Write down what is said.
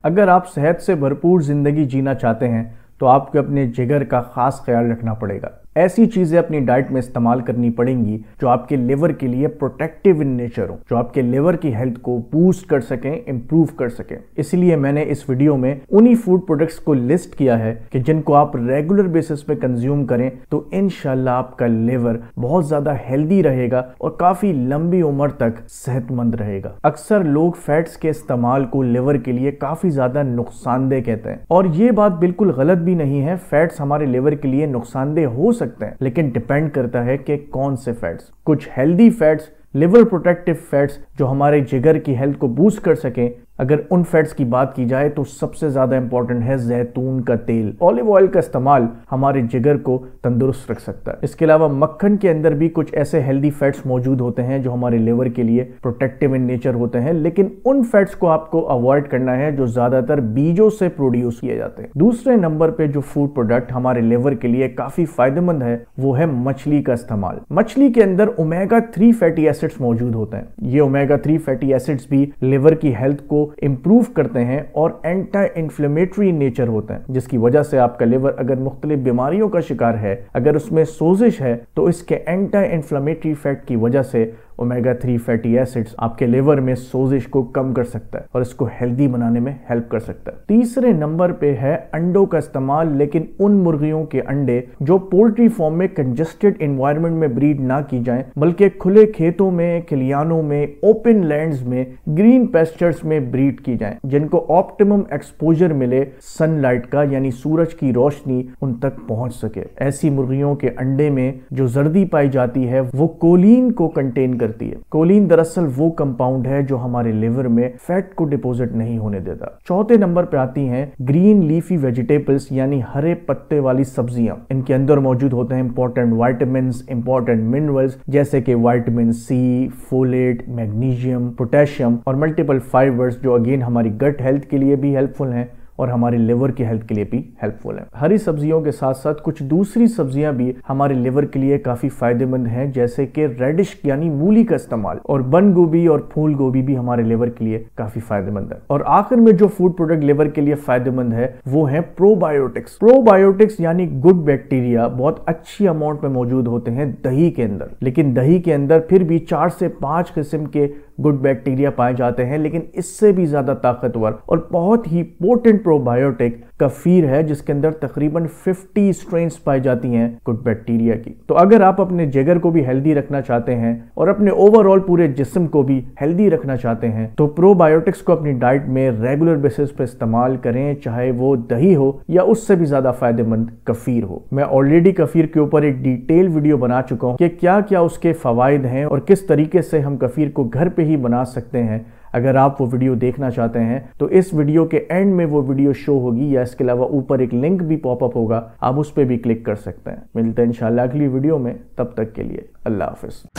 अगर आप सेहत से भरपूर जिंदगी जीना चाहते हैं तो आपको अपने जिगर का खास ख्याल रखना पड़ेगा। ऐसी चीजें अपनी डाइट में इस्तेमाल करनी पड़ेंगी जो आपके लिवर के लिए प्रोटेक्टिव इन नेचर हो, जो आपके लिवर की हेल्थ को बूस्ट कर सकें, इंप्रूव कर सकें। इसलिए मैंने इस वीडियो में उन्हीं फूड प्रोडक्ट्स को लिस्ट किया है कि जिनको आप रेगुलर बेसिस पे कंज्यूम करें तो इंशाल्लाह आपका लिवर बहुत ज्यादा हेल्दी रहेगा और काफी लंबी उम्र तक सेहतमंद रहेगा। अक्सर लोग फैट्स के इस्तेमाल को लिवर के लिए काफी ज्यादा नुकसानदेह कहते हैं और ये बात बिल्कुल गलत भी नहीं है। फैट्स हमारे लिवर के लिए नुकसानदेह हो सकते हैं, लेकिन डिपेंड करता है कि कौन से फैट्स। कुछ healthy fats, liver protective fats जो हमारे जिगर की हेल्थ को बूस्ट कर सकें, अगर उन फैट्स की बात की जाए तो सबसे ज्यादा इंपॉर्टेंट है जैतून का तेल। ऑलिव ऑयल का इस्तेमाल हमारे जिगर को तंदुरुस्त रख सकता है। इसके अलावा मक्खन के अंदर भी कुछ ऐसे हेल्दी फैट्स मौजूद होते हैं जो हमारे लिवर के लिए प्रोटेक्टिव इन नेचर होते हैं, लेकिन उन फैट्स को आपको अवॉइड करना है जो ज्यादातर बीजों से प्रोड्यूस किए जाते हैं। दूसरे नंबर पे जो फूड प्रोडक्ट हमारे लिवर के लिए काफी फायदेमंद है वो है मछली का इस्तेमाल। मछली के अंदर ओमेगा 3 फैटी एसिड्स मौजूद होते हैं। ये ओमेगा 3 फैटी एसिड्स भी लिवर की हेल्थ को इंप्रूव करते हैं और एंटी इंफ्लेमेटरी नेचर होते हैं, जिसकी वजह से आपका लिवर अगर मुख्तलिफ बीमारियों का शिकार है, अगर उसमें सोजिश है, तो इसके एंटी इंफ्लेमेटरी इफेक्ट की वजह से ओमेगा 3 फैटी एसिड्स आपके लिवर में सोजिश को कम कर सकता है और इसको हेल्दी बनाने में हेल्प कर सकता है। तीसरे नंबर पे है अंडों का इस्तेमाल, लेकिन उन मुर्गियों के अंडे जो पोल्ट्री फार्म में कंजेस्टेड एनवायरनमेंट में ब्रीड ना की जाएं, बल्कि खुले खेतों में, खलियानों में, ओपन लैंड्स में, ग्रीन पेस्चर्स में ब्रीड की जाएं, जिनको ऑप्टिमम एक्सपोजर मिले सनलाइट का, यानी सूरज की रोशनी उन तक पहुंच सके। ऐसी मुर्गियों के अंडे में जो जर्दी पाई जाती है वो कोलिन को कंटेन करती है। कोलिन दरअसल वो कंपाउंड है जो हमारे लिवर में फैट को डिपॉजिट नहीं होने देता। चौथे नंबर पे आती हैं ग्रीन लीफी वेजिटेबल्स, यानी हरे पत्ते वाली सब्जियां। इनके अंदर मौजूद होते हैं इंपॉर्टेंट विटामिन्स, इंपॉर्टेंट मिनरल्स जैसे कि vitamin C, folate, magnesium, potassium और मल्टीपल फाइबर्स जो अगेन हमारी गट हेल्थ के लिए भी हेल्पफुल हैं और हमारे लिवर की हेल्थ के लिए भी हेल्पफुल है। हरी सब्जियों के साथ साथ कुछ दूसरी सब्जियां भी हमारे लिवर के लिए काफी फायदेमंद हैं, जैसे कि रेडिश यानी मूली का इस्तेमाल, और बंद गोभी और फूल गोभी भी हमारे लिवर के लिए काफी फायदेमंद है। और आखिर में जो फूड प्रोडक्ट लिवर के लिए फायदेमंद है वो है प्रोबायोटिक्स। प्रोबायोटिक्स यानी गुड बैक्टीरिया बहुत अच्छी अमाउंट में मौजूद होते हैं दही के अंदर, लेकिन दही के अंदर फिर भी 4 से 5 किस्म के गुड बैक्टीरिया पाए जाते हैं, लेकिन इससे भी ज्यादा ताकतवर और बहुत ही पोटेंट प्रोबायोटिक कफीर है, जिसके अंदर तकरीबन 50 स्ट्रेन्स पाई जाती हैं गुड बैक्टीरिया की। तो अगर आप अपने जिगर को भी हेल्दी रखना चाहते हैं और अपने ओवरऑल पूरे जिस्म को भी हेल्दी रखना चाहते हैं तो प्रोबायोटिक्स को अपनी डाइट में रेगुलर बेसिस पे इस्तेमाल करें, चाहे वो दही हो या उससे भी ज्यादा फायदेमंद कफीर हो। मैं ऑलरेडी कफीर के ऊपर एक डिटेल वीडियो बना चुका हूं कि क्या क्या उसके फवाइद हैं और किस तरीके से हम कफीर को घर पे ही बना सकते हैं। अगर आप वो वीडियो देखना चाहते हैं तो इस वीडियो के एंड में वो वीडियो शो होगी, या इसके अलावा ऊपर एक लिंक भी पॉपअप होगा, आप उस पर भी क्लिक कर सकते हैं। मिलते हैं इंशाल्लाह अगली वीडियो में, तब तक के लिए अल्लाह हाफिज।